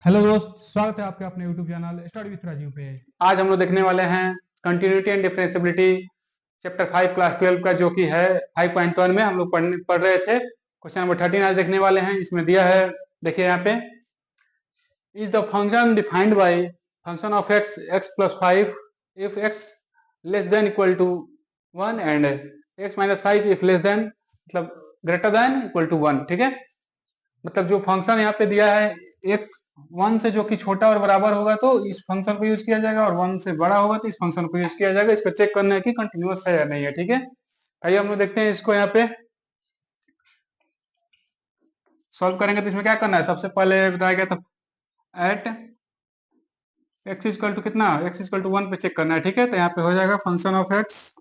Hello दोस्त, स्वागत है आपके अपने YouTube channel study with Rajiv पे। आज हम लोग देखने वाले हैं continuity and differentiability chapter 5 class 12 का, जो कि है 5.1 में हम लोग पढ़ रहे थे। क्वेश्चन नंबर 13 आज देखने वाले हैं। इसमें दिया है, देखिए यहाँ पे, is the function defined by function of x x plus 5 if x less than equal to 1 and x minus 5 if less than, मतलब ग्रेटर देन इक्वल टू 1। ठीक है, मतलब जो फंक्शन यहाँ पे दिया है, एक 1 से जो कि छोटा और बराबर होगा तो इस फंक्शन को यूज किया जाएगा, और 1 से बड़ा होगा तो इस फंक्शन को यूज किया जाएगा। इसको चेक करना है कि कंटिन्यूअस है या नहीं है। ठीक है, आइए हम लोग देखते हैं इसको। यहाँ पे सॉल्व करेंगे तो इसमें क्या करना है, सबसे पहले बताया गया था एट एक्स इक्वल टू कितना, एक्स इक्वल टू 1 पे चेक करना है। ठीक है, तो यहाँ पे हो जाएगा function of x,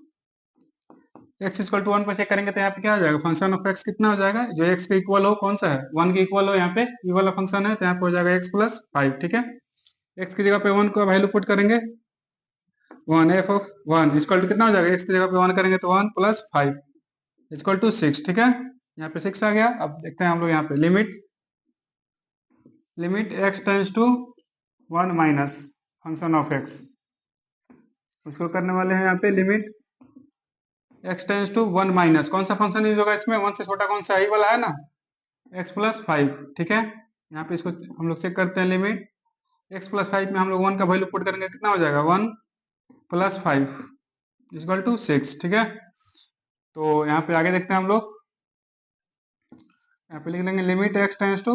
x equal to 1 पे चेक करेंगे तो यहाँ पे क्या हो जाएगा, फंक्शन ऑफ एक्स कितना हो जाएगा, जो एक्स के इक्वल हो, कौन सा है, 1 के इक्वल हो। यहाँ पे ये वाला फंक्शन है तो यहाँ पे हो जाएगा एक्स प्लस 5। ठीक है, एक्स की जगह पे 1 को वैल्यू पुट करेंगे, 1 एफ ऑफ 1 इक्वल टू कितना हो जाएगा, एक्स की जगह पे 1 करेंगे तो 1 प्लस 5 इक्वल टू 6। ठीक है, यहाँ पे 6 आ गया। अब देखते हैं हम लोग यहाँ पे limit x tends to 1 minus function of x, उसको करने वाले हैं यहाँ पे limit x tends to 1 minus, कौन सा फंक्शन यूज होगा इसमें, 1 से छोटा कौन सा, आई वाला है ना, एक्स प्लस 5। ठीक है, यहाँ पे इसको हम लोग चेक करते हैं, लिमिट एक्स प्लस 5 में हम लोग 1 का वैल्यू पुट करेंगे, कितना हो जाएगा, 1 प्लस 5 इक्वल टू 6। ठीक है, तो यहाँ पे आगे देखते हैं हम लोग, यहाँ पे लिख लेंगे limit x tends to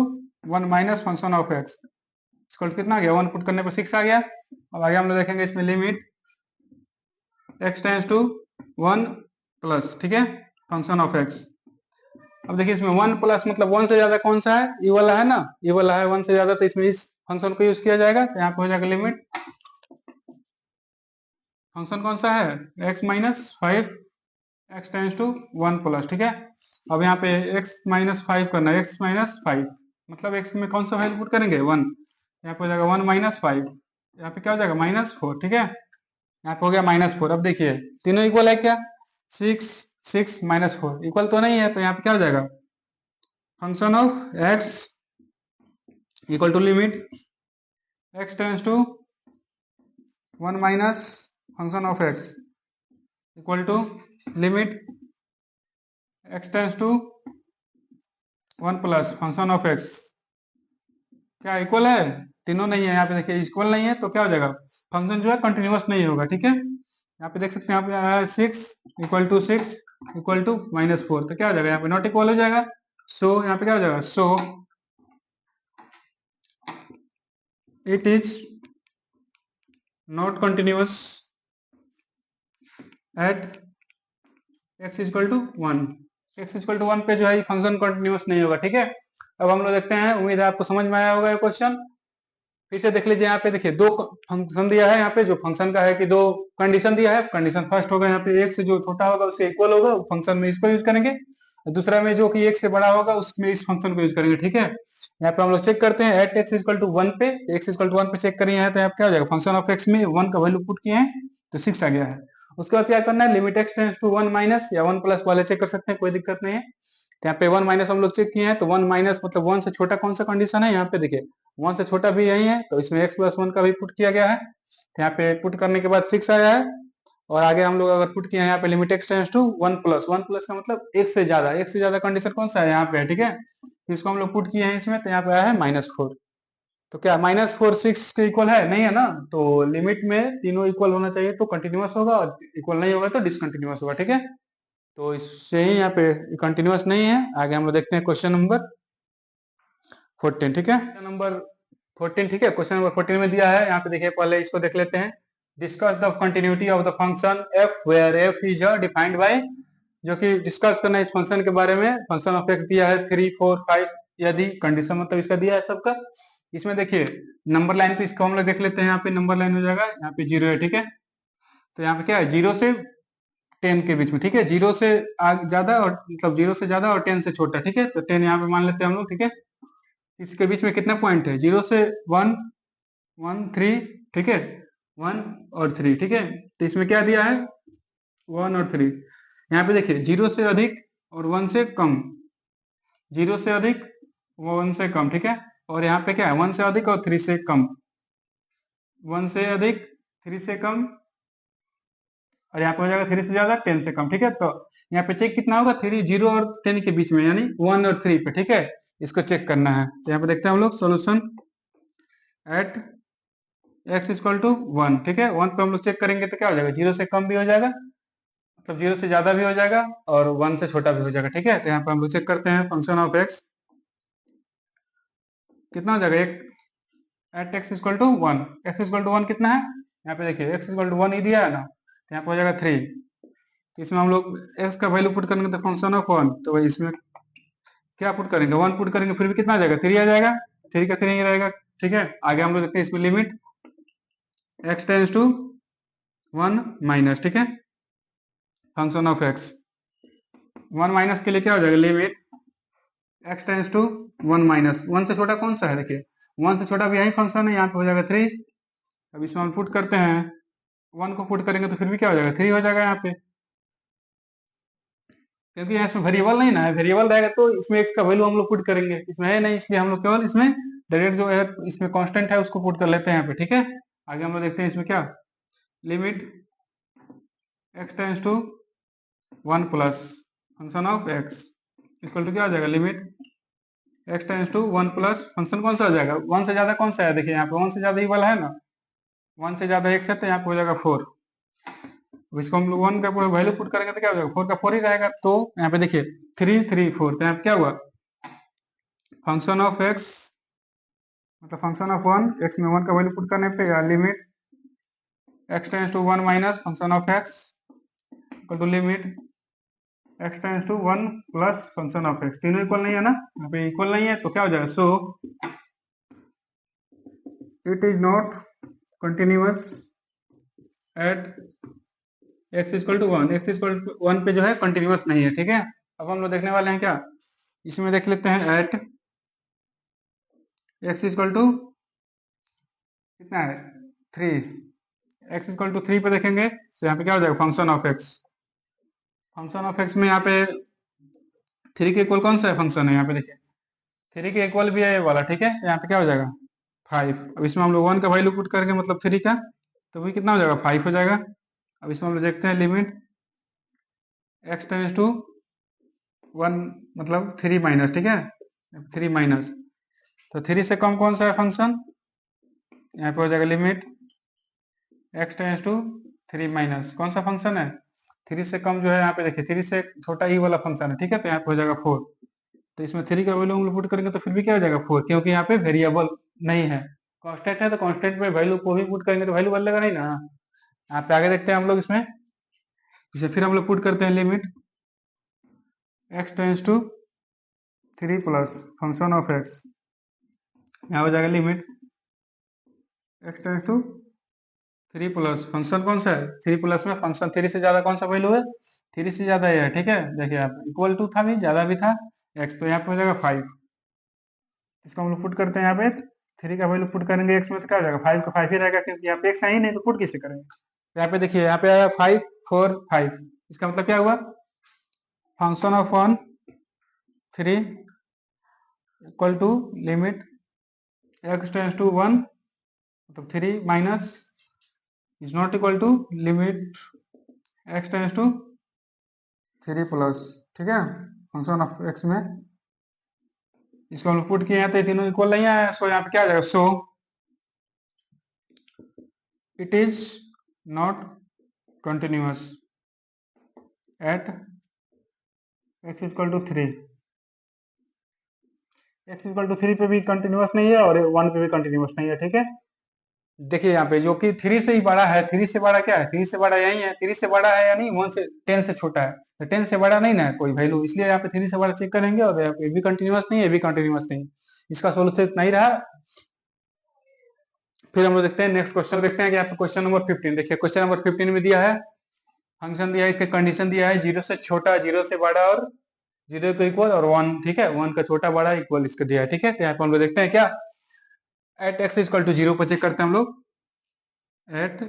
1 minus function of x equal to कितना आ गया, 1 पुट करने पर 6 आ गया। अब आगे हम लोग देखेंगे इसमें limit x tends to 1 plus, ठीक है, फंक्शन ऑफ एक्स। अब देखिए इसमें 1 प्लस मतलब 1 से ज्यादा कौन सा है, ये वाला है ना, ये वाला है 1 से ज्यादा, तो इसमें इस फंक्शन को यूज किया जाएगा। तो यहाँ पे हो जाएगा लिमिट फंक्शन कौन सा है, x minus 5 x tends to 1 plus. ठीक है, अब यहाँ पे x माइनस 5 करना है, x माइनस 5 मतलब x में कौन सा वैल्यू पुट करेंगे, 1, यहाँ पे हो जाएगा 1 माइनस 5, यहाँ पे क्या हो जाएगा -4। ठीक है, यहाँ पे हो गया -4। अब देखिए तीनों इक्वल है क्या, 6 6 -4 इक्वल तो नहीं है, तो यहाँ पे क्या हो जाएगा, function of x equal to limit x tends to 1 minus function of x equal to limit x tends to 1 plus function of x। क्या इक्वल है, तीनों नहीं है, यहाँ पे देखिए इक्वल नहीं है, तो क्या हो जाएगा, फंक्शन जो है कंटिन्यूअस नहीं होगा। ठीक है, यहाँ पे देख सकते हैं, यहाँ पे आया है 6 इक्वल टू 6 इक्वल टू -4, तो क्या हो जाएगा, यहाँ पे नॉट इक्वल हो जाएगा। सो यहाँ पे क्या हो जाएगा, so it is not continuous at x equal to 1, x equal to 1 पे जो है फंक्शन कंटिन्यूअस नहीं होगा। ठीक है, अब हम लोग देखते हैं, उम्मीद है आपको समझ में आया होगा ये क्वेश्चन। फिर से देख लीजिए, यहाँ पे देखिए दो फंक्शन दिया है, यहाँ पे जो फंक्शन का है कि दो कंडीशन दिया है। कंडीशन फर्स्ट होगा, यहाँ पे एक से जो छोटा होगा उसके इक्वल होगा, फंक्शन में इसको यूज करेंगे। दूसरा में जो कि एक से बड़ा होगा उसमें इस फंक्शन को यूज करेंगे। ठीक है, यहाँ पे हम लोग चेक करते हैं एट एक्स इक्वल टू 1 पे, एक्स इक्वल टू 1 पे चेक करिए हैं, तो यहाँ पे क्या हो जाएगा, फंक्शन ऑफ एक्स में 1 का वैल्यू पुट किए हैं तो 6 आ गया है। उसके बाद क्या करना है, limit x tends to 1 minus या 1 प्लस वाले चेक कर सकते हैं, कोई दिक्कत नहीं है। तो यहाँ पे 1 माइनस हम लोग चेक किए हैं, तो 1 माइनस मतलब 1 से छोटा कौन सा कंडीशन है, यहाँ पे देखिए 1 से छोटा भी यही है, तो इसमें x प्लस 1 का भी पुट किया गया है। तो यहाँ पे पुट करने के बाद 6 आया है, और आगे हम लोग अगर पुट किए हैं यहाँ पे limit x tends to 1 plus, 1 plus का मतलब एक से ज्यादा कंडीशन कौन सा है यहाँ पे, ठीक है, तो इसको हम लोग पुट किए हैं इसमें, तो यहाँ पे आया है -4। तो क्या -4 6 के इक्वल है, नहीं है ना, तो लिमिट में तीनों इक्वल होना चाहिए तो कंटिन्यूअस होगा, और इक्वल नहीं होगा तो डिसकंटिन्यूअस होगा। ठीक है, तो इससे ही यहाँ पे कंटिन्यूअस नहीं है। आगे हम लोग देखते हैं क्वेश्चन नंबर 14। ठीक है, नंबर 14, ठीक है, क्वेश्चन नंबर 14 में दिया है, यहाँ पे देखिए, पहले इसको देख लेते हैं। Discuss the continuity of the function F where F is defined by, जो कि डिस्कस करना है इस फंक्शन के बारे में। फंक्शन ऑफ एक्स दिया है 3 4 5 यदि कंडीशन मतलब इसका दिया है सबका। इसमें देखिए नंबर लाइन पे इसको हम लोग देख लेते हैं, यहाँ पे नंबर लाइन हो जाएगा, यहाँ पे 0 है। ठीक है, तो यहाँ पे क्या है, 0 से 10 के बीच में। ठीक है, 0 से ज्यादा और मतलब 0 से ज्यादा और 10 से छोटा। ठीक है, तो 10 यहाँ पे मान लेते हैं हम लोग। ठीक है, इसके बीच में कितना पॉइंट है, 0 से 1 1 3, ठीक है, 1 और 3। ठीक है, तो इसमें क्या दिया है, 1 और 3। यहाँ पे देखिए 0 से अधिक और 1 से कम, 0 से अधिक 1 से कम। ठीक है, और यहाँ पे क्या है 1 से अधिक और 3 से कम, 1 से अधिक 3 से कम, और यहाँ पे हो जाएगा 3 से ज्यादा 10 से कम, ठीक है। तो यहाँ पे चेक कितना होगा 3 0 और 10 के बीच में, यानी 1 और 3 पे, ठीक है, इसको चेक करना है। तो यहाँ पे देखते हैं हम लोग solution at x equal to 1, ठीक है। 1 पे हम लोग चेक करेंगे तो क्या हो जाएगा, 0 से कम भी हो जाएगा, मतलब 0 से ज्यादा भी हो जाएगा और 1 से छोटा भी हो जाएगा, ठीक है। तो यहाँ पे हम लोग चेक करते हैं फंक्शन ऑफ x कितना हो जाएगा, एक at x equal to 1, x equal to 1 कितना है, यहाँ पे देखिए x इक्वल टू 1 ही दिया है ना, तो यहाँ पे हो जाएगा 3। तो इसमें हम लोग x का वैल्यू पुट करेंगे तो फंक्शन ऑफ 1, तो वही इसमें क्या पुट करेंगे, 1 पुट करेंगे, फिर भी कितना आ जाएगा, 3 आ जाएगा, 3 का 3 ही रहेगा, ठीक है। आगे हम लोग देखते हैं इसमें limit x tends to 1 minus, ठीक है, फंक्शन ऑफ x 1 माइनस के लिए क्या हो जाएगा, limit x tends to 1 minus, 1 से छोटा कौन सा है, देखिए 1 से छोटा भी यही फंक्शन है, यहाँ पे हो जाएगा 3। अब इसमें हम पुट करते हैं, 1 को पुट करेंगे तो फिर भी क्या हो जाएगा, 3 हो जाएगा यहाँ पे, क्योंकि यहाँ इसमें वेरिएबल नहीं ना है, वेरिएबल रहेगा तो इसमें x का वैल्यू हम लोग पुट करेंगे, इसमें है नहीं, इसलिए हम लोग केवल इसमें डायरेक्ट जो है इसमें कांस्टेंट है उसको पुट कर लेते हैं यहाँ पे, ठीक है। आगे हम लोग देखते हैं इसमें क्या, limit x tends to 1 plus function of x equal to क्या हो जाएगा, limit x tends to 1 plus function कौन सा हो जाएगा, 1 से ज्यादा कौन सा है, देखिए यहाँ पे 1 से ज्यादा ही वाला है ना, 1 से ज्यादा x है तो यहाँ पे हो जाएगा 4। अब इसको हम लोग 1 का पूरा वैल्यू पुट करेंगे तो क्या हो जाएगा, 4 का 4 ही रहेगा, तो यहाँ पे देखिए 3 3 4, तो यहाँ पे क्या हुआ, फंक्शन ऑफ x मतलब फंक्शन ऑफ 1, x में 1 का वैल्यू पुट करने पे, या limit x tends to 1 minus function of x equal to limit x tends to 1 plus function of x, तीनों इक्वल नहीं है ना, यहाँ पे इक्वल नहीं है, तो क्या हो जाएगा, so it is not continuous at x equal to 1, x equal to 1 पे जो है कंटिन्यूअस नहीं है, ठीक है। अब हम लोग देखने वाले हैं क्या, इसमें देख लेते हैं एट x इक्वल टू कितना है 3, x इक्वल टू 3 पे देखेंगे तो यहाँ पे क्या हो जाएगा, function of x, function of x में यहाँ पे 3 के इक्वल कौन सा है फंक्शन है, यहाँ पे देखिए 3 के इक्वल भी है ये वाला, ठीक है। यहाँ पे क्या हो जाएगा 5। अब इसमें हम लोग 1 का वैल्यू पुट करेंगे मतलब 3 का, तो भी कितना हो जाएगा 5 हो जाएगा। अब इसमें हम लोग देखते हैं लिमिट x टेंस टू 1 मतलब 3 माइनस, ठीक है, 3 माइनस, तो 3 से कम कौन सा है फंक्शन, यहाँ पे हो जाएगा limit x tends to 3 minus, कौन सा फंक्शन है, 3 से कम जो है यहाँ पे देखिए 3 से छोटा ही वाला फंक्शन है, ठीक है, तो यहाँ पे हो जाएगा 4। तो इसमें 3 का वैल्यू हम लोग पुट करेंगे तो फिर भी क्या हो जाएगा 4, क्योंकि यहाँ पे वेरिएबल नहीं है, कांस्टेंट है, तो कांस्टेंट में वैल्यू को भी पुट करेंगे तो वैल्यू बदलेगा नहीं ना। यहाँ पे आगे देखते हैं हम लोग इसमें, इसे फिर हम लोग पुट करते हैं limit x tends to 3 plus function of x, यहाँ हो जाएगा limit x tends to 3 plus function कौन सा है, 3 प्लस में फंक्शन 3 से ज्यादा कौन सा वैल्यू है, 3 से ज्यादा ये है, ठीक है। देखिए आप इक्वल टू था भी, ज्यादा भी था x, तो यहाँ पे हो जाएगा 5। इसको हम लोग पुट करते हैं यहाँ पे, 3 का वैल्यू पुट करेंगे x में तो क्या हो जाएगा 5 का 5 ही रहेगा, क्योंकि यहाँ पे x है ही नहीं, तो पुट किसे करेंगे। तो यहाँ पे देखिए यहाँ पे आया 5 4 5, इसका मतलब क्या हुआ, function of 1 3 equal to limit x tends to 1 मतलब 3 minus is not equal to limit x tends to 3 plus, ठीक है, फंक्शन ऑफ x में इसको हम पुट किए हैं तो ये तीनों इक्वल नहीं आया, सो यहाँ पे क्या आ जाएगा, so it is not continuous at x equal to 3, x equal to 3 पे भी कंटिन्यूअस नहीं है और 1 पे भी कंटिन्यूअस नहीं है, ठीक है। देखिए यहाँ पे जो कि 3 से ही बड़ा है, 3 से बड़ा क्या है, 3 से बड़ा यही है, 3 से बड़ा है यानी 1 से 10 से छोटा है, तो 10 से बड़ा नहीं ना है कोई वैल्यू, इसलिए यहाँ पे 3 से बड़ा चेक करेंगे, और यहाँ पे भी कंटिन्यूअस नहीं है, भी कंटिन्यूअस नहीं, इसका सोल्यूशन इतना ही रहा। फिर हम लोग देखते हैं नेक्स्ट क्वेश्चन, देखते हैं कि यहाँ पे क्वेश्चन नंबर 15, देखिए क्वेश्चन नंबर 15 में दिया है फंक्शन दिया है, इसके कंडीशन दिया है 0 से छोटा 0 से बड़ा और 0 को इक्वल और 1, ठीक है, 1 का छोटा बड़ा इक्वल इसका दिया है, ठीक है। तो यहाँ पे हम लोग देखते हैं क्या, एट x इक्वल टू 0 पे चेक करते हैं हम लोग, एट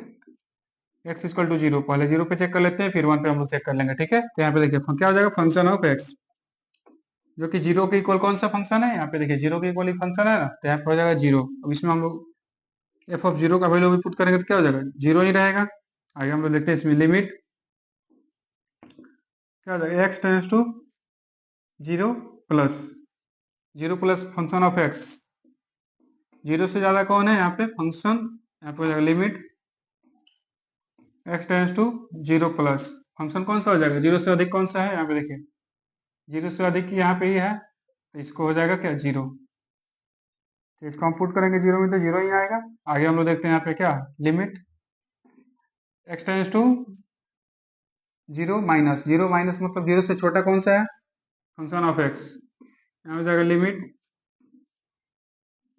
x इक्वल टू 0, पहले 0 पे चेक कर लेते हैं, फिर 1 पे हम लोग चेक कर लेंगे, ठीक है। तो यहाँ पे देखिए क्या हो जाएगा, फंक्शन ऑफ x जो कि जीरो के इक्वल कौन सा फंक्शन है, यहाँ पे देखिए जीरो के इक्वल ही फंक्शन है ना, तो यहाँ पे हो जाएगा जीरो। अब इसमें हम लोग एफ ऑफ जीरो का वैल्यू भी पुट करेंगे तो क्या हो जाएगा, जीरो ही रहेगा। आगे हम लोग देखते हैं इसमें लिमिट क्या हो जाएगा, x tends to zero plus function of x, zero से ज्यादा कौन है यहाँ पे फंक्शन, यहाँ पे हो जाएगा limit x tends to zero plus function कौन सा हो जाएगा, जीरो से अधिक कौन सा है, यहाँ पे देखिए जीरो से अधिक यहाँ पे ही है, तो इसको हो जाएगा क्या जीरो। तो इसको हम पुट करेंगे जीरो में तो जीरो ही आएगा। आगे हम लोग देखते हैं यहाँ पे क्या limit x tends to zero minus मतलब जीरो से छोटा कौन सा है फंक्शन ऑफ एक्स, यहाँ हो जाएगा limit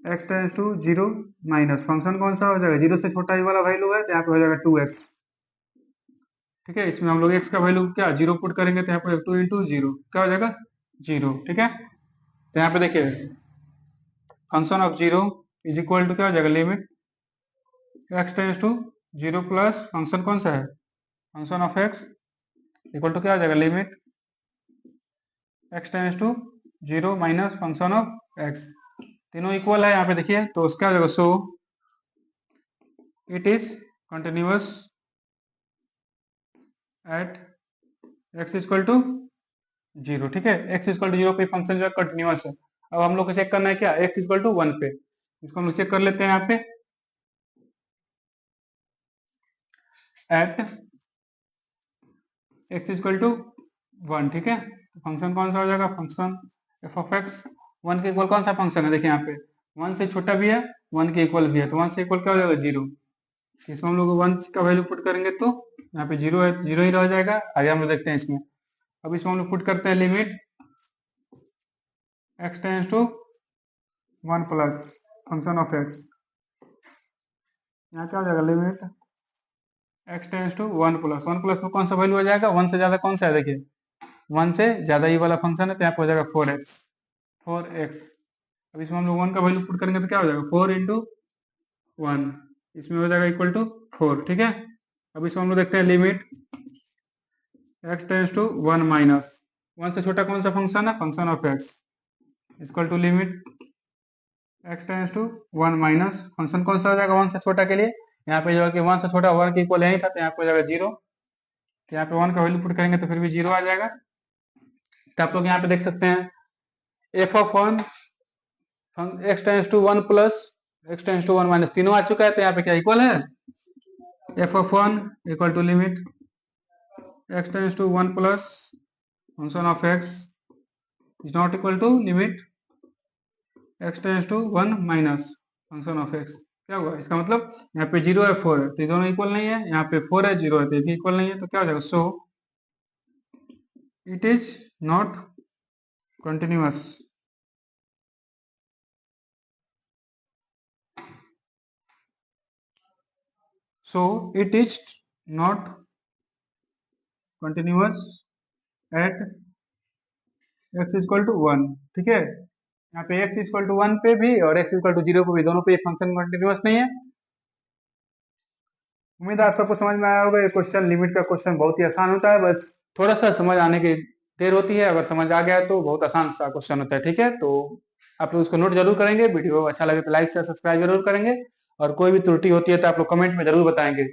x tends to zero minus function कौन सा हो जाएगा, जीरो से छोटा ही वाला वैल्यू है तो यहाँ पे हो जाएगा 2x। ठीक है, इसमें हम लोग x का वैल्यू क्या जीरो पुट करेंगे तो यहाँ पे 2 इंटू जीरो क्या हो जाएगा जीरो। ठीक है, तो यहाँ पे देखिए function of zero is equal to क्या हो जाएगा limit x tends to zero plus function कौन सा है function of x equal to क्या हो जाएगा limit x tends to zero minus function of x, तीनों इक्वल है यहाँ पे देखिए, तो उसका जो so it is continuous at x equal to zero. ठीक है, एक्स इक्वल टू जीरो पे फंक्शन जो है कंटिन्यूअस है। अब हम लोग को चेक करना है क्या एक्स इक्वल टू वन पे, इसको हम लोग चेक कर लेते हैं यहाँ पे at x equal to one. ठीक है, तो फंक्शन कौन सा हो जाएगा function F of x, one के इक्वल कौन सा फंक्शन है देखिए यहाँ पे वन से छोटा भी है वन के इक्वल भी है, तो वन से इक्वल क्या हो जाएगा जीरो। इसमें हम लोग वन का वैल्यू पुट करेंगे तो यहाँ पे जीरो है, जीरो ही रह जाएगा। आगे हम लोग देखते हैं इसमें, अब इसमें हम लोग पुट करते हैं limit x tends to one plus function of x, यहाँ क्या हो जाएगा limit x tends to one plus में कौन सा वैल्यू आ जाएगा वन से ज्यादा कौन सा है देखिए वन से ज्यादा ही वाला फंक्शन है, तो यहाँ पे हो जाएगा 4x। अब इसमें हम लोग वन का वैल्यू पुट करेंगे तो क्या हो जाएगा 4 इंटू वन, इसमें हो जाएगा इक्वल टू 4। ठीक है, अब इसमें हम लोग देखते हैं limit x tends to one minus one से छोटा कौन सा फंक्शन है function of x equal to limit x tends to one minus function कौन सा हो जाएगा वन से छोटा के लिए, यहाँ पे जो है कि वन से छोटा वन के इक्वल यही था, तो यहाँ पे हो जाएगा जीरो। तो यहाँ पे वन का वैल्यू पुट करेंगे तो फिर भी जीरो आ जाएगा। तो आप लोग यहाँ पे देख सकते हैं F of one x tends to one plus x tends to one minus तीनों आ चुका है, तो यहाँ पे क्या इक्वल है F of one equal to limit x tends to one plus function of x is not equal to limit x tends to one minus function of x. क्या हुआ इसका मतलब यहाँ पे जीरो है फोर है, तो ये दोनों इक्वल नहीं है, यहाँ पे फोर है जीरो है तो ये भी इक्वल नहीं है, तो क्या हो जाएगा so it is not continuous. So it is not continuous at x equal to one. ठीक है, यहाँ पे x इक्वल टू वन पे भी और x इक्वल टू जीरो पे भी दोनों पे फंक्शन कंटिन्यूअस नहीं है। उम्मीद है आप सबको समझ में आया होगा। ये क्वेश्चन लिमिट का क्वेश्चन बहुत ही आसान होता है, बस थोड़ा सा समझ आने की देर होती है, अगर समझ आ गया तो बहुत आसान सा क्वेश्चन होता है। ठीक है, तो आप लोग उसको नोट जरूर करेंगे, वीडियो अच्छा लगे तो लाइक से सब्सक्राइब जरूर करेंगे, और कोई भी त्रुटि होती है तो आप लोग कमेंट में जरूर बताएंगे।